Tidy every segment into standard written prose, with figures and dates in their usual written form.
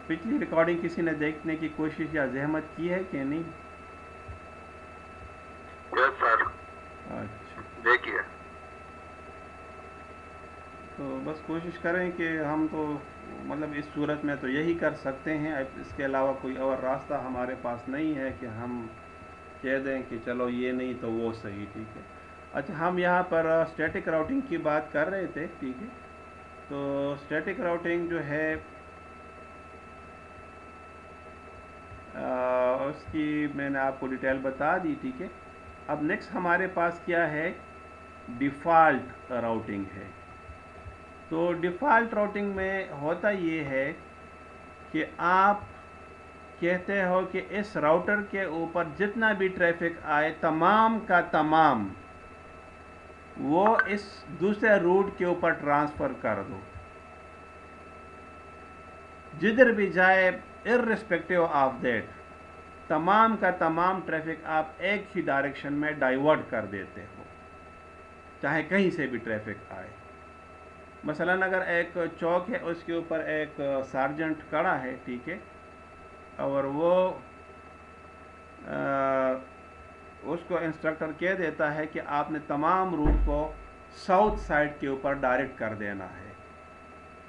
पिछली रिकॉर्डिंग किसी ने देखने की कोशिश या जहमत की है कि नहीं? यस सर, अच्छा, देखिए। तो बस कोशिश करें कि हम तो मतलब इस सूरत में तो यही कर सकते हैं, इसके अलावा कोई और रास्ता हमारे पास नहीं है कि हम कह दें कि चलो ये नहीं तो वो सही, ठीक है। अच्छा, हम यहाँ पर स्टैटिक राउटिंग की बात कर रहे थे, ठीक है। तो स्टैटिक राउटिंग जो है उसकी मैंने आपको डिटेल बता दी, ठीक है। अब नेक्स्ट हमारे पास क्या है, डिफ़ॉल्ट राउटिंग है। तो डिफ़ॉल्ट राउटिंग में होता ये है कि आप कहते हो कि इस राउटर के ऊपर जितना भी ट्रैफिक आए तमाम का तमाम वो इस दूसरे रूट के ऊपर ट्रांसफ़र कर दो, जिधर भी जाए इर्रिस्पेक्टिव ऑफ दैट तमाम का तमाम ट्रैफिक आप एक ही डायरेक्शन में डाइवर्ट कर देते हो, चाहे कहीं से भी ट्रैफिक आए। मसलन अगर एक चौक है, उसके ऊपर एक सार्जेंट खड़ा है, ठीक है, और वो उसको इंस्ट्रक्टर कह देता है कि आपने तमाम रूट को साउथ साइड के ऊपर डायरेक्ट कर देना है,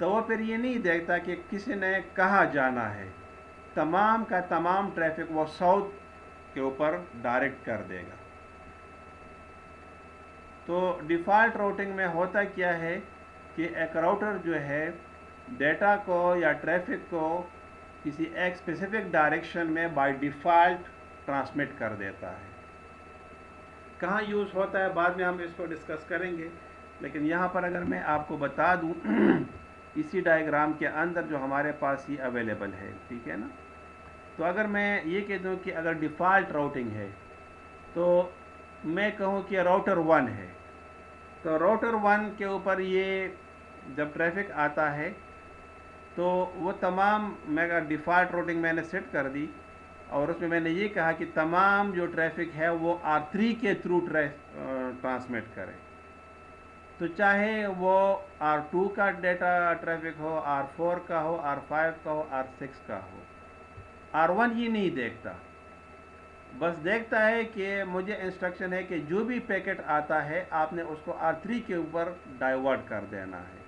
तो वो फिर ये नहीं देखता कि किसी ने कहाँ जाना है, तमाम का तमाम ट्रैफिक वो साउथ के ऊपर डायरेक्ट कर देगा। तो डिफ़ॉल्ट राउटिंग में होता क्या है कि एक राउटर जो है डेटा को या ट्रैफिक को किसी एक स्पेसिफिक डायरेक्शन में बाय डिफ़ॉल्ट ट्रांसमिट कर देता है। कहाँ यूज़ होता है बाद में हम इसको डिस्कस करेंगे, लेकिन यहाँ पर अगर मैं आपको बता दूँ इसी डायग्राम के अंदर जो हमारे पास ये अवेलेबल है, ठीक है ना। तो अगर मैं ये कह दूँ कि अगर डिफ़ॉल्ट राउटिंग है तो मैं कहूँ कि राउटर 1 है, तो राउटर 1 के ऊपर ये जब ट्रैफिक आता है तो वो तमाम, मैं डिफ़ॉल्ट राउटिंग मैंने सेट कर दी और उसमें मैंने ये कहा कि तमाम जो ट्रैफिक है वो R3 के थ्रू ट्रांसमिट करें। तो चाहे वो R2 का डेटा ट्रैफिक हो, R4 का हो, R5 का हो, R6 का हो, R1 ये नहीं देखता, बस देखता है कि मुझे इंस्ट्रक्शन है कि जो भी पैकेट आता है आपने उसको R3 के ऊपर डाइवर्ट कर देना है,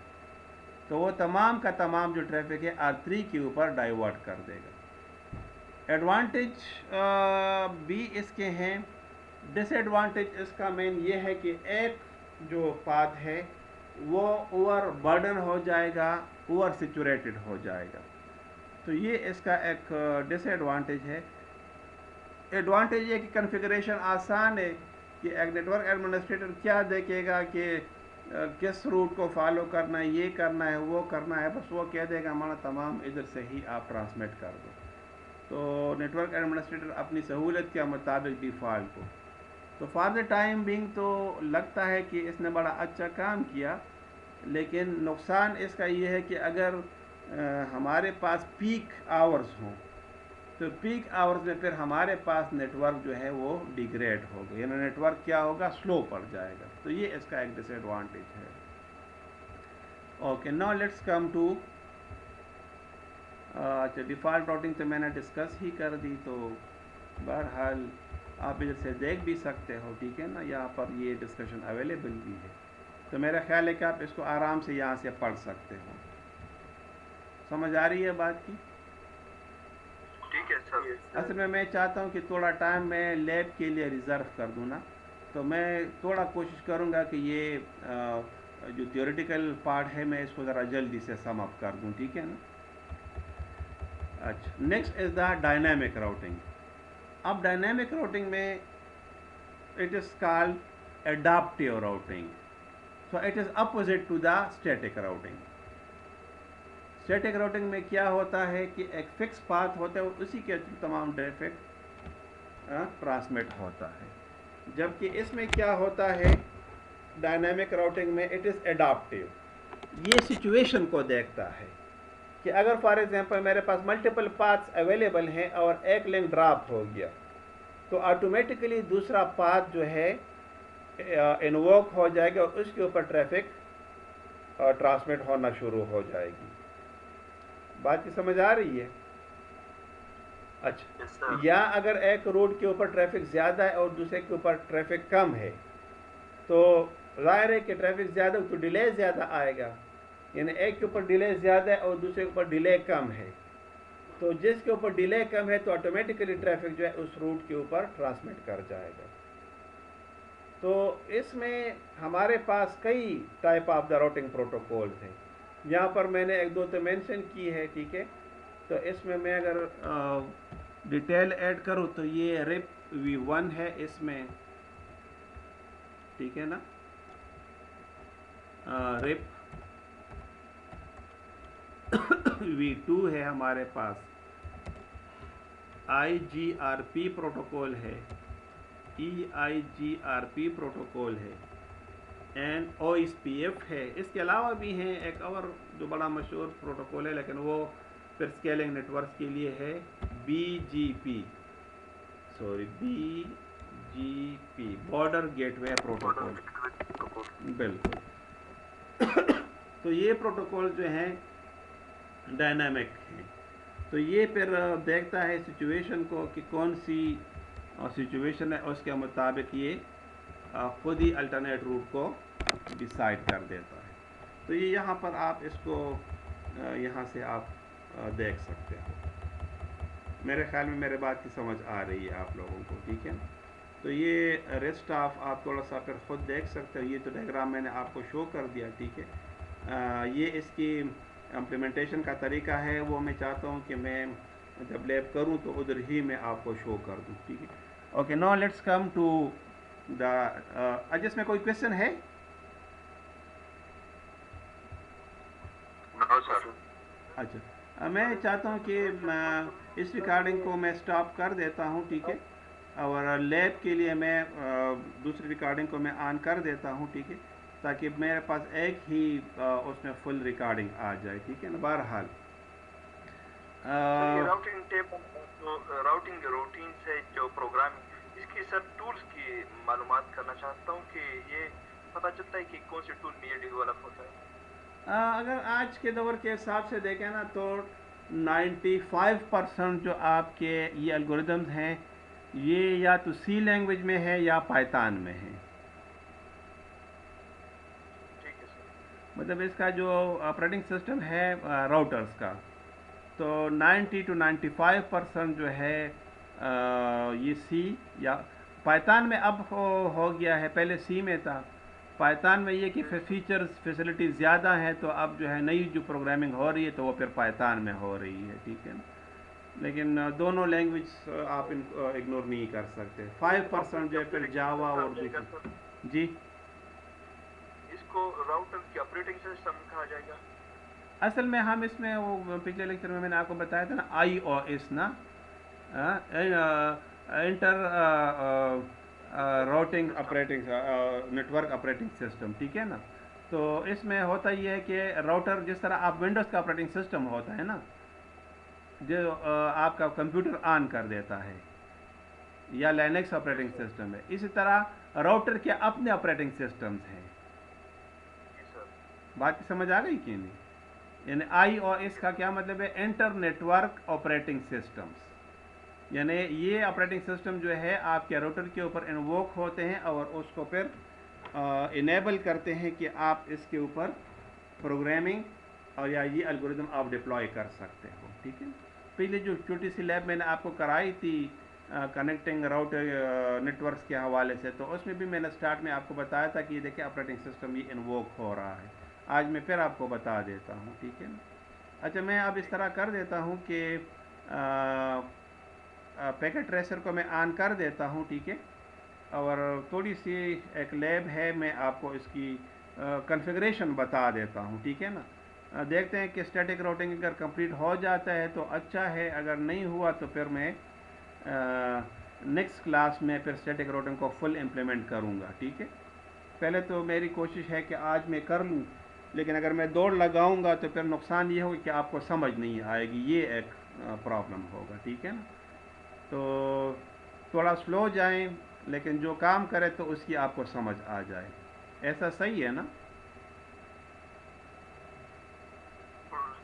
तो वो तमाम का तमाम जो ट्रैफिक है R3 के ऊपर डाइवर्ट कर देगा। एडवांटेज भी इसके हैं, डिसएडवांटेज इसका मेन ये है कि एक जो पाथ है वो ओवर बर्डन हो जाएगा, ओवर सिचुरेटेड हो जाएगा, तो ये इसका एक डिसएडवांटेज है। एडवांटेज ये कि कन्फिगरेशन आसान है कि एक नेटवर्क एडमिनिस्ट्रेटर क्या देखेगा कि किस रूट को फॉलो करना है, ये करना है, वो करना है, बस वो कह देगा हमारा तमाम इधर से ही आप ट्रांसमिट कर दो। तो नेटवर्क एडमिनिस्ट्रेटर अपनी सहूलत के मुताबिक डिफ़ॉल्ट को, तो फॉर द टाइम बिंग तो लगता है कि इसने बड़ा अच्छा काम किया, लेकिन नुकसान इसका ये है कि अगर हमारे पास पीक आवर्स हों तो पीक आवर्स में फिर हमारे पास नेटवर्क जो है वो डिग्रेड होगा, यानी नेटवर्क क्या होगा, स्लो पड़ जाएगा, तो ये इसका एक डिसएडवांटेज है। Okay, now let's come to, अच्छा डिफ़ॉल्ट राउटिंग तो मैंने डिस्कस ही कर दी, तो बहरहाल आप इधर से देख भी सकते हो, ठीक है ना, यहाँ पर ये डिस्कशन अवेलेबल भी है, तो मेरा ख्याल है कि आप इसको आराम से यहाँ से पढ़ सकते हो। समझ आ रही है बात की? ठीक है सर। असल में मैं चाहता हूँ कि थोड़ा टाइम मैं लैब के लिए रिज़र्व कर दूँ ना, तो मैं थोड़ा कोशिश करूँगा कि ये जो थियोरेटिकल पार्ट है मैं इसको ज़रा जल्दी से सम अप कर दूँ, ठीक है ना। अच्छा, next is the dynamic routing. अब डायनामिक राउटिंग में it is called adaptive routing, so it is opposite to the static routing. Static routing में क्या होता है कि एक फिक्स पाथ होता है, उसी के थ्रू तमाम ट्रैफिक ट्रांसमिट होता है, जबकि इसमें क्या होता है डायनामिक राउटिंग में, इट इज़ एडाप्टिव, ये सिचुएशन को देखता है कि अगर फॉर एग्जांपल मेरे पास मल्टीपल पाथ्स अवेलेबल हैं और एक लिंक ड्रॉप हो गया तो ऑटोमेटिकली दूसरा पाथ जो है इन्वोक हो जाएगा और उसके ऊपर ट्रैफिक ट्रांसमिट होना शुरू हो जाएगी। बात की समझ आ रही है? अच्छा, यस सर। या अगर एक रोड के ऊपर ट्रैफिक ज़्यादा है और दूसरे के ऊपर ट्रैफिक कम है, तो ज़ाहिर है कि ट्रैफिक ज़्यादा तो डिले ज़्यादा आएगा, यानी एक के ऊपर डिले ज़्यादा है और दूसरे के ऊपर डिले कम है, तो जिसके ऊपर डिले कम है तो ऑटोमेटिकली ट्रैफिक जो है उस रूट के ऊपर ट्रांसमिट कर जाएगा। तो इसमें हमारे पास कई type of the routing protocols हैं। यहाँ पर मैंने एक दो तो मेंशन की है, ठीक है। तो इसमें मैं अगर डिटेल ऐड करूँ तो ये रिप V1 है इसमें, ठीक है ना। रिप V2 है हमारे पास, IGRP प्रोटोकॉल है, EIGRP प्रोटोकॉल है, एंड OSPF है। इसके अलावा भी हैं एक और जो बड़ा मशहूर प्रोटोकॉल है, लेकिन वो फिर स्केलिंग नेटवर्क के लिए है, BGP बॉर्डर गेटवे प्रोटोकॉल। बिल्कुल। तो ये प्रोटोकॉल जो हैं डायनामिक हैं, तो ये फिर देखता है सिचुएशन को कि कौन सी सिचुएशन है, उसके मुताबिक ये खुद ही अल्टरनेट रूट को डिसाइड कर देता है। तो ये यहाँ पर आप इसको यहाँ से आप देख सकते हो। मेरे ख्याल में मेरे बात की समझ आ रही है आप लोगों को, ठीक है। तो ये रेस्ट ऑफ आप थोड़ा सा फिर खुद देख सकते हो। ये तो डायग्राम मैंने आपको शो कर दिया, ठीक है। ये इसकी इम्प्लीमेंटेशन का तरीका है, वो मैं चाहता हूँ कि मैं जब लैब करूँ तो उधर ही मैं आपको शो कर दूँ, ठीक है। Okay, now let's come to the इसमें कोई क्वेश्चन है? No sir. अच्छा, मैं चाहता हूँ कि इस रिकॉर्डिंग को मैं स्टॉप कर देता हूँ, ठीक है। और लैब के लिए मैं दूसरी रिकॉर्डिंग को मैं ऑन कर देता हूँ, ठीक है, ताकि मेरे पास एक ही उसमें फुल रिकॉर्डिंग आ जाए, ठीक है ना। बहरहाल राउटिंग टेबल तो राउटिंग रूटीन से जो प्रोग्रामिंग, इसकी सर टूल्स की मालूमात करना चाहता हूँ कि ये पता चलता है कि कौन से टूल में ये डेवलप होता है। अगर आज के दौर के हिसाब से देखें ना तो 95% जो आपके ये एल्गोरिदम्स हैं ये या तो सी लैंग्वेज में है या पाइथन में है। ठीक है सर। मतलब इसका जो ऑपरेटिंग सिस्टम है राउटर्स का, तो 90 to 95% जो है ये सी या पाइथन में अब हो गया है, पहले सी में था। पाइथन में ये कि फीचर्स फैसिलिटीज़ ज़्यादा हैं, तो अब जो है नई जो प्रोग्रामिंग हो रही है तो वो फिर पाइथन में हो रही है, ठीक है। लेकिन दोनों लैंग्वेज आप इनको इग्नोर नहीं कर सकते। 5% जो है फिर जावा और दूसरी। जी, इसको राउटर की ऑपरेटिंग सिस्टम कहा जाएगा। असल में हम इसमें वो पिछले लेक्चर में मैंने आपको बताया था ना, IOS ना, inter routing operating network operating system, ठीक है ना। तो इसमें होता ये है कि राउटर जिस तरह आप विंडोज़ का ऑपरेटिंग सिस्टम होता है ना, जो आपका कंप्यूटर ऑन कर देता है, या लिनक्स ऑपरेटिंग सिस्टम है, इसी तरह राउटर के अपने ऑपरेटिंग सिस्टम्स हैं। बात समझ आ गई कि नहीं? यानी IOS का क्या मतलब है? Inter network operating systems. यानी ये ऑपरेटिंग सिस्टम जो है आपके राउटर के ऊपर इन्वोक होते हैं और उसको फिर इनेबल करते हैं कि आप इसके ऊपर प्रोग्रामिंग और या ये एल्गोरिदम आप डिप्लॉय कर सकते हो, ठीक है। पहले जो छोटी सी लैब मैंने आपको कराई थी कनेक्टिंग राउटर नेटवर्क्स के हवाले से, तो उसमें भी मैंने स्टार्ट में आपको बताया था कि ये देखिए ऑपरेटिंग सिस्टम ये इन्वोक हो रहा है। आज मैं फिर आपको बता देता हूँ, ठीक है। अच्छा, मैं अब इस तरह कर देता हूँ कि पैकेट ट्रेसर को मैं ऑन कर देता हूँ, ठीक है। और थोड़ी सी एक लैब है, मैं आपको इसकी कॉन्फ़िगरेशन बता देता हूँ, ठीक है ना। देखते हैं कि स्टैटिक राउटिंग अगर कंप्लीट हो जाता है तो अच्छा है, अगर नहीं हुआ तो फिर मैं नेक्स्ट क्लास में फिर स्टैटिक राउटिंग को फुल इम्प्लीमेंट करूँगा, ठीक है। पहले तो मेरी कोशिश है कि आज मैं कर लूँ, लेकिन अगर मैं दौड़ लगाऊंगा तो फिर नुकसान ये होगा कि आपको समझ नहीं आएगी, ये एक प्रॉब्लम होगा, ठीक है ना। तो थोड़ा स्लो जाएं, लेकिन जो काम करे तो उसकी आपको समझ आ जाए। ऐसा सही है ना?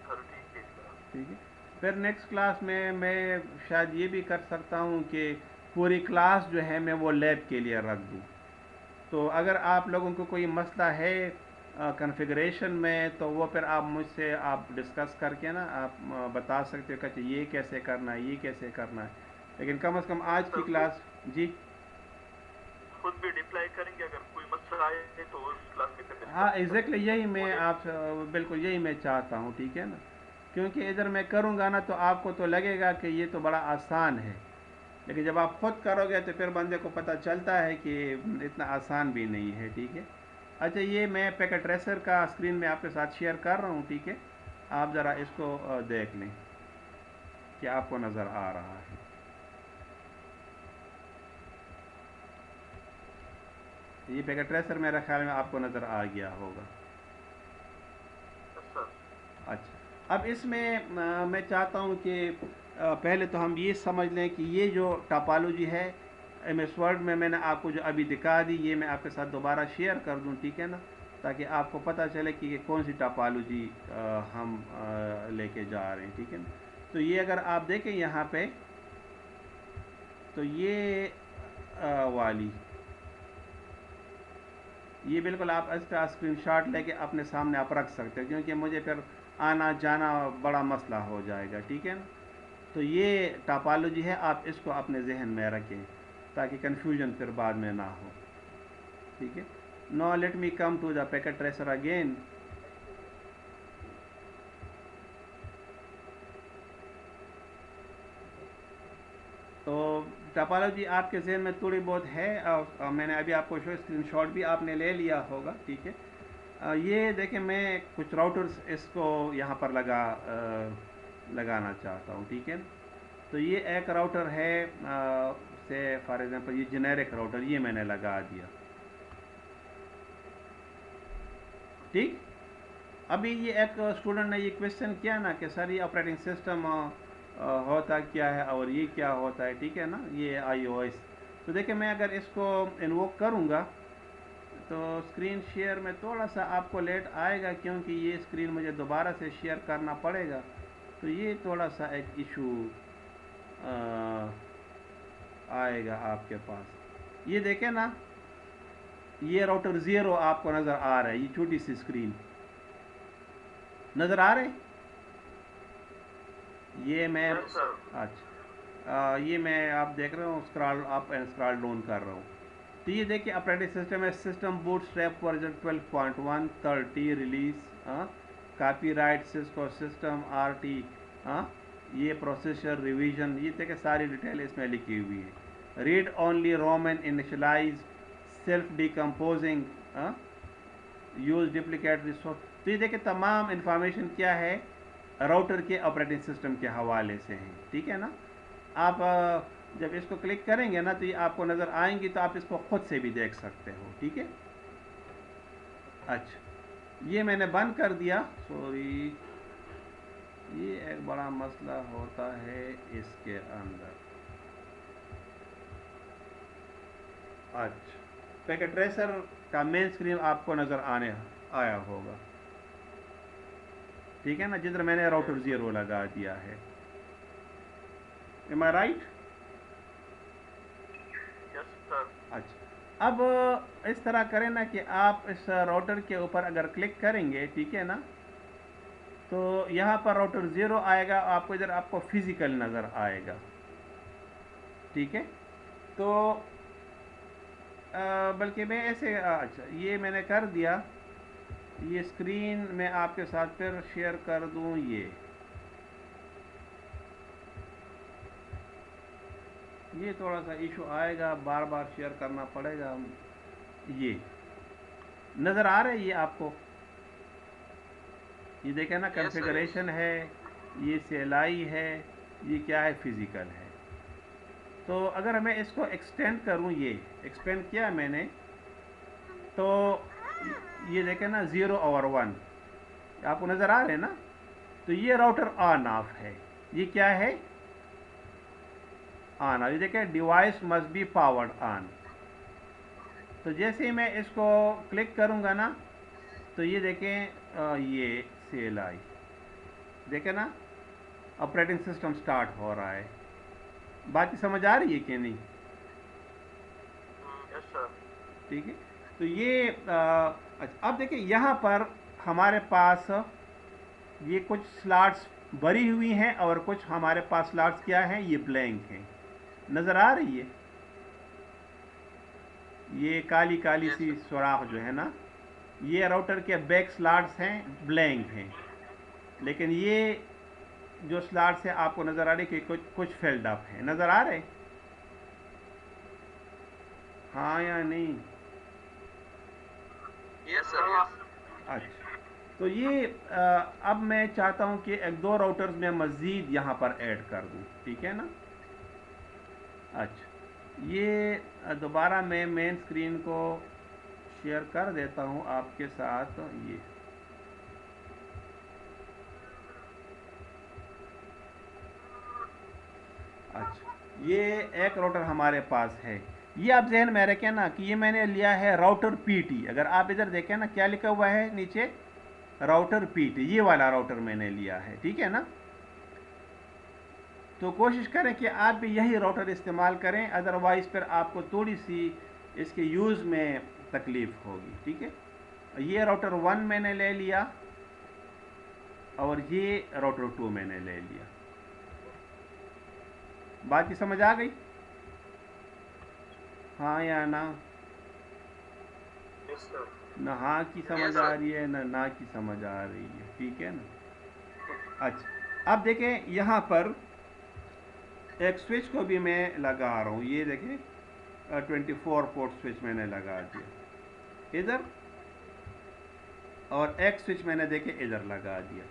सर ठीक है। ठीक है। फिर नेक्स्ट क्लास में मैं शायद ये भी कर सकता हूँ कि पूरी क्लास जो है मैं वो लैब के लिए रख दूँ। तो अगर आप लोगों को कोई मसला है कॉन्फ़िगरेशन में, तो वो फिर आप मुझसे आप डिस्कस करके ना आप बता सकते हो कि अच्छा ये कैसे करना है, ये कैसे करना है। लेकिन कम से कम आज की सर क्लास। जी खुद भी डिप्लाई करेंगे, अगर कोई मसला आए तो उस क्लास में फिर हाँ, डिस्कस करेंगे एग्जैक्टली यही मैं मॉड्यूल। आप बिल्कुल यही मैं चाहता हूँ, ठीक है ना। क्योंकि इधर मैं करूँगा ना तो आपको तो लगेगा कि ये तो बड़ा आसान है, लेकिन जब आप खुद करोगे तो फिर बंदे को पता चलता है कि इतना आसान भी नहीं है, ठीक है। अच्छा, ये मैं पैकेट ट्रेसर का स्क्रीन में आपके साथ शेयर कर रहा हूँ, ठीक है। आप ज़रा इसको देख लें कि आपको नज़र आ रहा है। ये पैकेट ट्रेसर मेरे ख्याल में आपको नज़र आ गया होगा। सर अच्छा, अब इसमें मैं चाहता हूँ कि पहले तो हम ये समझ लें कि ये जो टोपोलॉजी है एम एस वर्ड में मैंने आपको जो अभी दिखा दी, ये मैं आपके साथ दोबारा शेयर कर दूँ, ठीक है ना, ताकि आपको पता चले कि ये कौन सी टोपोलॉजी हम लेके जा रहे हैं, ठीक है ना। तो ये अगर आप देखें यहाँ पे, तो ये वाली, ये बिल्कुल आप इसका स्क्रीनशॉट लेके अपने सामने आप रख सकते हो, क्योंकि मुझे फिर आना जाना बड़ा मसला हो जाएगा, ठीक है ना। तो ये टोपोलॉजी है, आप इसको अपने जहन में रखें ताकि कन्फ्यूजन फिर बाद में ना हो, ठीक है। Now let me come to the packet tracer again. तो टोपोलॉजी आपके जहन में थोड़ी बहुत है, मैंने अभी आपको स्क्रीनशॉट भी आपने ले लिया होगा, ठीक है। ये देखें, मैं कुछ राउटर्स इसको यहाँ पर लगाना चाहता हूँ, ठीक है। तो ये एक राउटर है, से फॉर एग्जांपल ये जेनेरिक राउटर ये मैंने लगा दिया, ठीक। अभी ये एक स्टूडेंट ने ये क्वेश्चन किया ना कि सर ये ऑपरेटिंग सिस्टम होता क्या है और ये क्या होता है, ठीक है ना, ये iOS। तो देखिए, मैं अगर इसको इन्वोक करूँगा तो स्क्रीन शेयर में थोड़ा सा आपको लेट आएगा, क्योंकि ये स्क्रीन मुझे दोबारा से शेयर करना पड़ेगा। तो ये थोड़ा सा एक इशू आएगा आपके पास। ये देखें ना, ये राउटर 0 आपको नज़र आ रहा है, ये छोटी सी स्क्रीन नज़र आ रहे। ये मैं यस सर। अच्छा, ये मैं आप देख रहे हो scroll up and scroll down कर रहा हूँ। तो ये देखिए, ऑपरेटिंग सिस्टम है, system boot strap version 12.1 30 release, copyright Cisco system RT, ये प्रोसेसर रिवीजन, ये देखिए सारी डिटेल इसमें लिखी हुई है। Read only ROM and initialize, self decomposing, use duplicate resource. तो ये देखिए तमाम इंफॉर्मेशन क्या है राउटर के ऑपरेटिंग सिस्टम के हवाले से है, ठीक है ना। आप जब इसको क्लिक करेंगे ना तो ये आपको नज़र आएंगी, तो आप इसको खुद से भी देख सकते हो, ठीक है। अच्छा, ये मैंने बंद कर दिया, सॉरी, ये एक बड़ा मसला होता है इसके अंदर। अच्छा, पैकेट ट्रेसर का मेन स्क्रीन आपको नज़र आया होगा, ठीक है ना, जिधर मैंने राउटर 0 लगा दिया है। एम आई राइट? Yes sir. अच्छा, अब इस तरह करें ना कि आप इस राउटर के ऊपर अगर क्लिक करेंगे, ठीक है ना, तो यहाँ पर राउटर 0 आएगा, आपको इधर आपको फिजिकल नज़र आएगा, ठीक है। तो बल्कि मैं ऐसे अच्छा, ये मैंने कर दिया, ये स्क्रीन मैं आपके साथ फिर शेयर कर दूँ। ये थोड़ा सा इशू आएगा, बार बार शेयर करना पड़ेगा। ये नज़र आ रहा है ये आपको, ये देखें ना, यस सर यस। कॉन्फ़िगरेशन है, ये CLI है, ये क्या है, फिज़िकल है। तो अगर मैं इसको एक्सटेंड करूँ, ये एक्सपेंड किया मैंने, तो ये देखें ना 0 और 1 आपको नज़र आ रहे हैं ना। तो ये राउटर ऑन ऑफ है, ये क्या है, ऑन ऑफ। ये देखें, device must be powered on. तो जैसे ही मैं इसको क्लिक करूँगा ना, तो ये देखें, ये CLI देखें ना, ऑपरेटिंग सिस्टम स्टार्ट हो रहा है। बात समझ आ रही है कि नहीं? Yes sir. ठीक है, तो ये अच्छा, अब देखिए यहाँ पर हमारे पास ये कुछ स्लॉट्स भरी हुई हैं और कुछ हमारे पास स्लॉट्स क्या हैं, ये ब्लैंक हैं। नज़र आ रही है ये काली काली यस सी सर। सुराख जो है ना, ये राउटर के बैक स्लॉट्स हैं, ब्लैंक हैं। लेकिन ये जो स्लॉट्स हैं आपको नज़र आ रही कि कुछ कुछ फिल्ड अप है, नज़र आ रहे? हाँ या नहीं? Yes sir. अच्छा, तो ये अब मैं चाहता हूँ कि एक दो राउटर्स में मज़ीद यहाँ पर ऐड कर दूँ, ठीक है ना? अच्छा, ये दोबारा मैं मेन स्क्रीन को शेयर कर देता हूँ आपके साथ। ये अच्छा, ये एक राउटर हमारे पास है। ये आप जहन में रखें ना कि ये मैंने लिया है राउटर पीटी। अगर आप इधर देखें ना क्या लिखा हुआ है नीचे, राउटर पीटी, ये वाला राउटर मैंने लिया है, ठीक है ना? तो कोशिश करें कि आप भी यही राउटर इस्तेमाल करें, अदरवाइज़ फिर आपको थोड़ी सी इसके यूज़ में तकलीफ़ होगी, ठीक है? ये राउटर 1 मैंने ले लिया और ये राउटर 2 मैंने ले लिया। बात की समझ आ गई? हाँ या ना? Yes sir. न हाँ की समझ यस आ सर। रही है, न ना की समझ आ रही है, ठीक है ना? अच्छा, अब देखें यहाँ पर एक स्विच को भी मैं लगा रहा हूँ। ये देखें 24 पोर्ट स्विच मैंने लगा दिया इधर, और एक स्विच मैंने देखे इधर लगा दिया।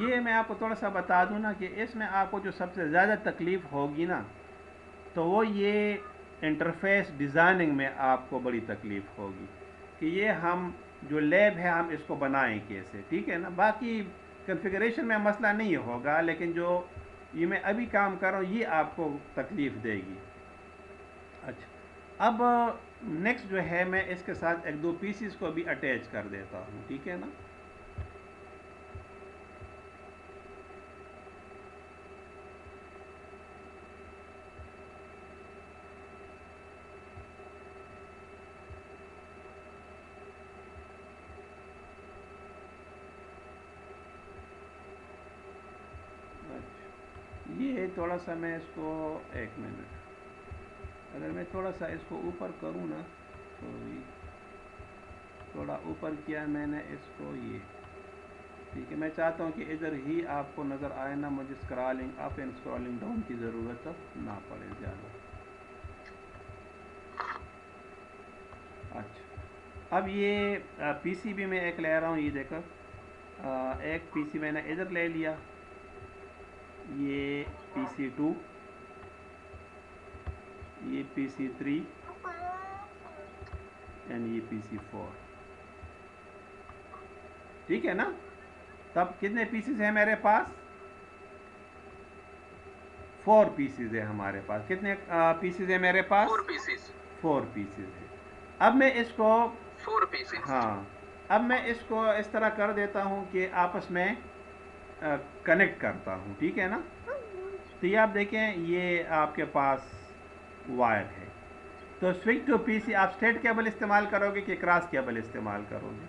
ये मैं आपको थोड़ा सा बता दूं ना कि इसमें आपको जो सबसे ज़्यादा तकलीफ़ होगी ना, तो वो ये इंटरफेस डिज़ाइनिंग में आपको बड़ी तकलीफ़ होगी कि ये हम जो लैब है हम इसको बनाएं कैसे, ठीक है ना? बाकी कॉन्फ़िगरेशन में मसला नहीं होगा, लेकिन जो ये मैं अभी काम कर रहा हूँ ये आपको तकलीफ़ देगी। अच्छा, अब नेक्स्ट जो है मैं इसके साथ एक दो पीसीस को भी अटैच कर देता हूँ, ठीक है ना? अच्छा, ये थोड़ा सा मैं इसको, एक मिनट, अगर मैं थोड़ा सा इसको ऊपर करूँ ना, तो ये थोड़ा ऊपर किया मैंने इसको, ये ठीक है। मैं चाहता हूँ कि इधर ही आपको नज़र आए ना, मुझे scrolling up and scrolling down की ज़रूरत ना पड़े ज़्यादा। अच्छा, अब ये पीसी भी मैं एक ले रहा हूँ, ये देखो एक पीसी मैंने इधर ले लिया, ये PC2, ये PC3 एंड ये PC4, ठीक है ना? तब कितने पीसीज हैं मेरे पास? 4 पीसीज है हमारे पास। कितने पीसीज है मेरे पास? 4 पीसीस। 4 पीसीज है। अब मैं इसको, 4 पीसीस। हाँ, अब मैं इसको इस तरह कर देता हूँ कि आपस में कनेक्ट करता हूँ, ठीक है ना? तो ये आप देखें, ये आपके पास वायर है। तो स्विच टू पीसी आप स्ट्रेट केबल इस्तेमाल करोगे कि क्रॉस केबल इस्तेमाल करोगे?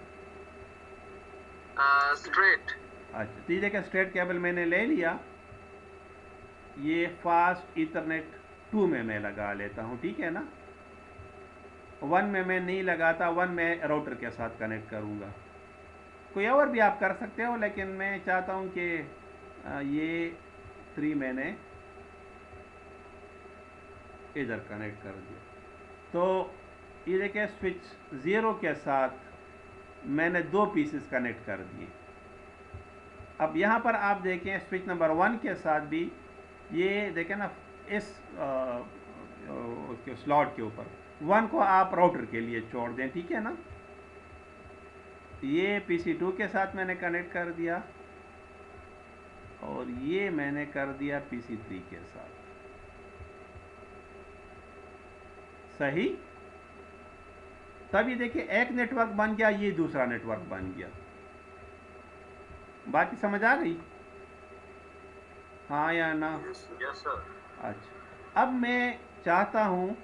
स्ट्रेट। अच्छा, तो ये देखें स्ट्रेट केबल मैंने ले लिया, ये फास्ट ईथरनेट 2 में मैं लगा लेता हूँ, ठीक है ना? 1 में मैं नहीं लगाता, 1 में राउटर के साथ कनेक्ट करूँगा। कोई और भी आप कर सकते हो, लेकिन मैं चाहता हूँ कि ये 3 मैंने इधर कनेक्ट कर दिया। तो ये देखिए स्विच 0 के साथ मैंने 2 पीसेस कनेक्ट कर दिए। अब यहाँ पर आप देखें स्विच नंबर 1 के साथ भी ये देखें ना, इस उसके स्लॉट के ऊपर 1 को आप राउटर के लिए छोड़ दें, ठीक है ना? ये PC2 के साथ मैंने कनेक्ट कर दिया और ये मैंने कर दिया PC3 के साथ। सही? तब ये देखिए एक नेटवर्क बन गया, ये दूसरा नेटवर्क बन गया। बात की समझ आ गई? हाँ या ना? Yes sir. अच्छा, अब मैं चाहता हूँ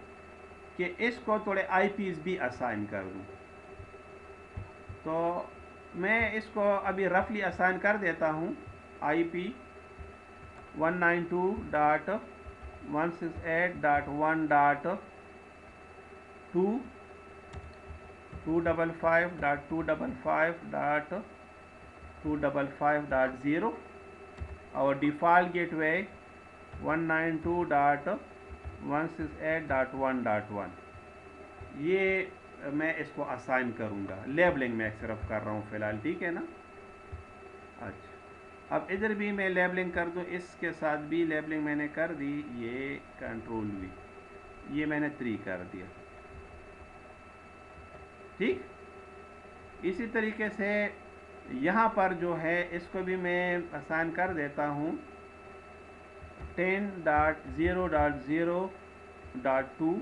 कि इसको थोड़े आईपीज़ भी असाइन कर दूँ। तो मैं इसको अभी रफली असाइन कर देता हूँ। IP 192.168.1.2 255.255.255.0 और डिफ़ॉल्ट गेटवे 192.168.1.1। ये मैं इसको असाइन करूँगा। लेबलिंग मैं सिर्फ कर रहा हूँ फ़िलहाल, ठीक है ना? अच्छा, अब इधर भी मैं लेबलिंग कर दूँ, इसके साथ भी लेबलिंग मैंने कर दी। ये कंट्रोल V, ये मैंने 3 कर दिया। ठीक, इसी तरीके से यहाँ पर जो है इसको भी मैं असाइन कर देता हूँ 10.0.0.2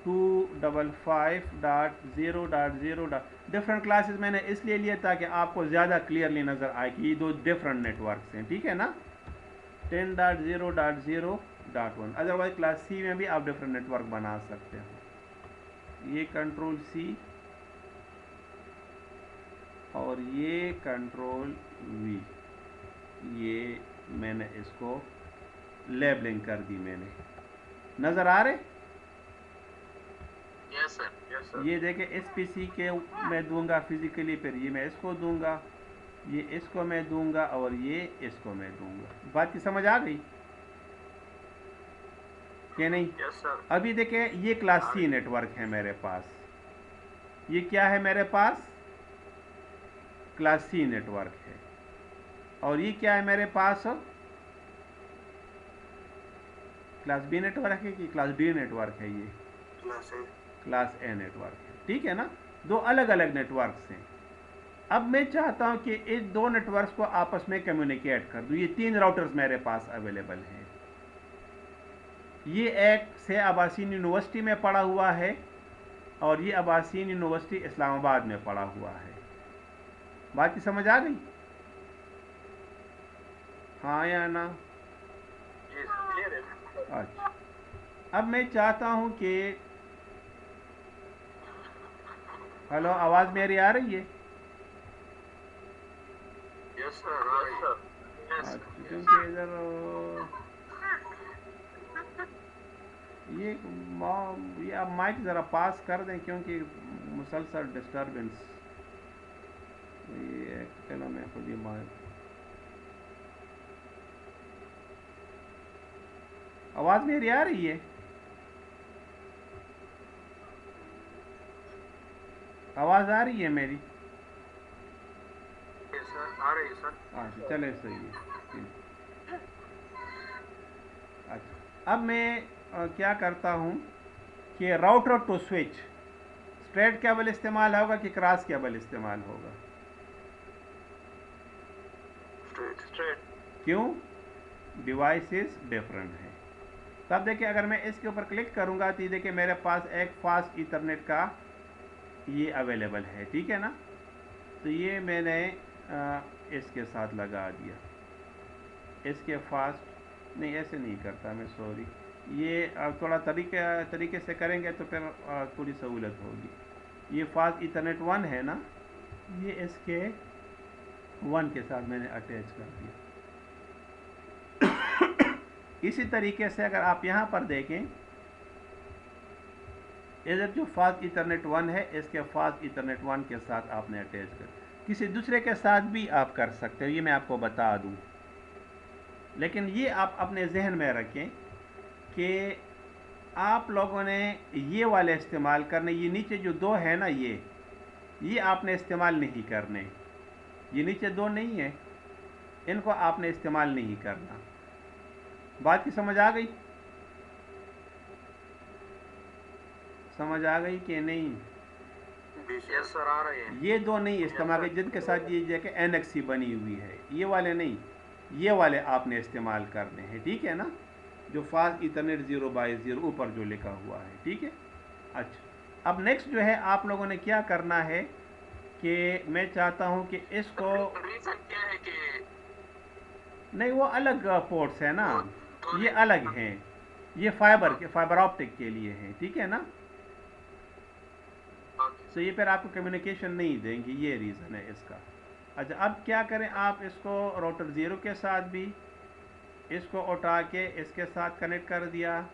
255.0.0. डिफरेंट क्लासेस मैंने इसलिए लिए ताकि आपको ज़्यादा क्लियरली नज़र आए कि ये दो डिफरेंट नेटवर्क्स हैं, ठीक है ना? 10.0.0.1। अदरवाइज क्लास C में भी आप डिफरेंट नेटवर्क बना सकते हो। ये कंट्रोल C और ये कंट्रोल V, ये मैंने इसको लेबलिंग कर दी। मैंने नज़र आ रहे? Yes sir. Yes sir. ये देखें, इस PC के मैं दूंगा फिजिकली, फिर ये मैं इसको दूंगा, ये इसको मैं दूंगा और ये इसको मैं दूंगा। बात की समझ आ गई कि नहीं? Yes sir. अभी देखें, ये क्लास C नेटवर्क है मेरे पास। ये क्या है मेरे पास? क्लास C नेटवर्क है। और ये क्या है मेरे पास? क्लास B नेटवर्क है कि क्लास D नेटवर्क है? ये क्लास A नेटवर्क है, ठीक है ना? दो अलग अलग नेटवर्क्स हैं। अब मैं चाहता हूं कि इस दो नेटवर्क्स को आपस में कम्युनिकेट कर दूं। ये 3 राउटर्स मेरे पास अवेलेबल हैं। ये एक से अब्बासिन यूनिवर्सिटी में पड़ा हुआ है और ये अब्बासिन यूनिवर्सिटी इस्लामाबाद में पड़ा हुआ है। बात की समझ आ गई? हाँ या ना? अच्छा, अब मैं चाहता हूं कि हेलो, आवाज़ मेरी आ रही है? Yes sir. अच्छा, क्योंकि इधर ये आप माइक ज़रा पास कर दें क्योंकि मुसलसल डिस्टर्बेंस। ये चलो मैं खुद ही माइक, आवाज़ मेरी आ रही है? आवाज़ आ रही है मेरी? सर आ रही है सर। अच्छा, चले सही है। अच्छा, अब मैं क्या करता हूँ कि router to switch straight cable इस्तेमाल होगा कि क्रॉस केबल इस्तेमाल होगा? स्ट्रेट। क्यों? डिवाइसेस डिफरेंट है। तब देखिए, अगर मैं इसके ऊपर क्लिक करूंगा तो ये देखिए मेरे पास एक फास्ट ईथरनेट का ये अवेलेबल है, ठीक है ना? तो ये मैंने इसके साथ लगा दिया। इसके फास्ट नहीं, ऐसे नहीं करता मैं, सॉरी। ये थोड़ा तरीके से करेंगे तो फिर थोड़ी सहूलत होगी। ये फास्ट ईथरनेट 1 है ना, ये इसके 1 के साथ मैंने अटैच कर दिया। इसी तरीके से अगर आप यहाँ पर देखें, इधर जो फास्ट ईथरनेट 1 है, इसके फास्ट ईथरनेट 1 के साथ आपने अटैच कर, किसी दूसरे के साथ भी आप कर सकते हो, ये मैं आपको बता दूं। लेकिन ये आप अपने जहन में रखें कि आप लोगों ने ये वाले इस्तेमाल करने, ये नीचे जो दो है ना, ये आपने इस्तेमाल नहीं करने। ये नीचे दो नहीं है, इनको आपने इस्तेमाल नहीं करना। बात की समझ आ गई? समझ आ गई कि नहीं? यस सर, आ रही है। ये दो नहीं इस्तेमाल के, जिनके साथ ये जगह NXC बनी हुई है, ये वाले नहीं, ये वाले आपने इस्तेमाल करने हैं, ठीक है ना? जो फास्ट ईथरनेट 0x0 ऊपर जो लिखा हुआ है, ठीक है? अच्छा, अब नेक्स्ट जो है, आप लोगों ने क्या करना है कि मैं चाहता हूं कि इसको, रीजन क्या है कि नहीं वो अलग पोर्ट्स है ना, वो ये दोनों? अलग हैं, ये फाइबर ऑप्टिक के लिए हैं, ठीक है ना। ओके तो ये फिर आपको कम्युनिकेशन नहीं देंगे, ये रीज़न है इसका। अच्छा अब क्या करें, आप इसको राउटर ज़ीरो के साथ भी इसको उठा के इसके साथ कनेक्ट कर दिया,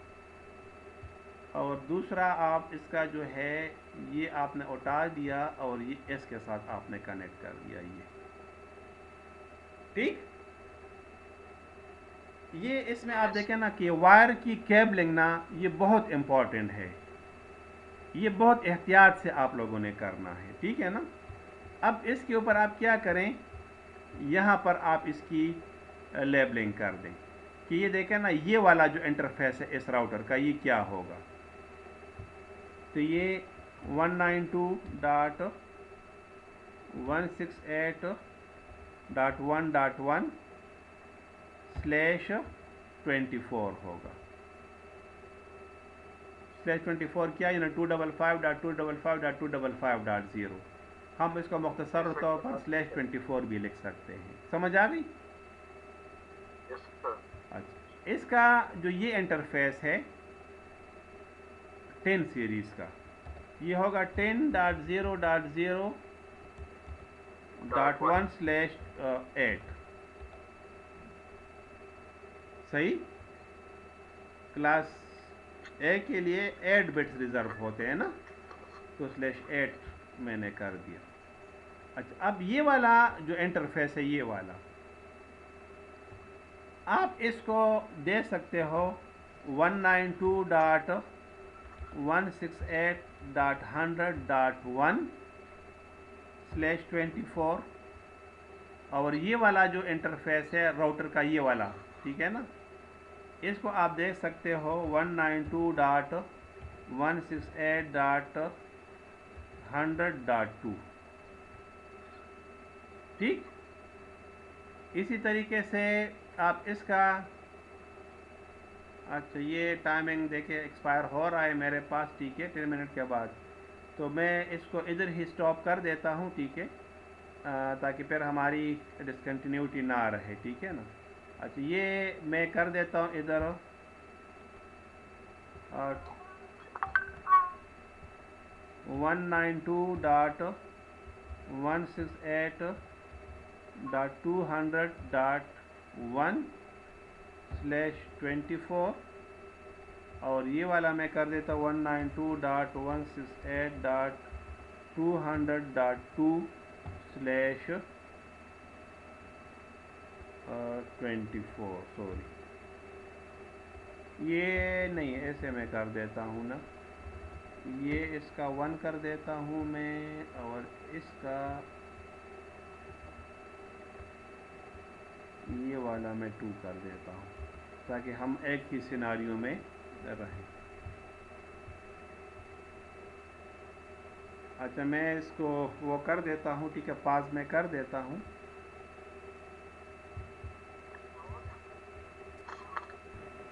और दूसरा आप इसका जो है ये आपने उठा दिया और ये इसके साथ आपने कनेक्ट कर दिया, ये ठीक। ये इसमें आप यस देखें ना कि वायर की केबलिंग ना ये बहुत इम्पॉर्टेंट है, ये बहुत एहतियात से आप लोगों ने करना है, ठीक है ना। अब इसके ऊपर आप क्या करें, यहाँ पर आप इसकी लेबलिंग कर दें कि ये देखें ना, ये वाला जो इंटरफेस है इस राउटर का ये क्या होगा। तो ये 192.168.1.1/24 होगा। /24 क्या, यानी 255.255.255.0। हम इसको मुख्तसर तौर पर /24 भी लिख सकते हैं। समझ आ गई? Yes sir. अच्छा, इसका जो ये इंटरफेस है 10 सीरीज़ का, ये होगा 10.0.0.1/8। सही। क्लास ए के लिए 8 बिट्स रिज़र्व होते हैं ना, तो /8 मैंने कर दिया। अच्छा अब ये वाला जो इंटरफेस है, ये वाला आप इसको दे सकते हो 192.168.100.1/24, और ये वाला जो इंटरफेस है राउटर का ये वाला, ठीक है ना, इसको आप देख सकते हो 192.168.100.2, ठीक। इसी तरीके से आप इसका, अच्छा ये टाइमिंग देखिए एक्सपायर हो रहा है मेरे पास, ठीक है 10 मिनट के बाद, तो मैं इसको इधर ही स्टॉप कर देता हूँ, ठीक है, ताकि फिर हमारी डिसकंटिन्यूटी ना रहे, ठीक है ना। अच्छा ये मैं कर देता हूँ इधर 192.168.200.1/24, और ये वाला मैं कर देता हूँ 192.168.200.24, सॉरी ये नहीं, ऐसे मैं कर देता हूँ ना, ये इसका 1 कर देता हूँ मैं, और इसका ये वाला मैं 2 कर देता हूँ, ताकि हम एक ही सिनारियो में रहें। अच्छा मैं इसको वो कर देता हूँ, ठीक है, पास में कर देता हूँ।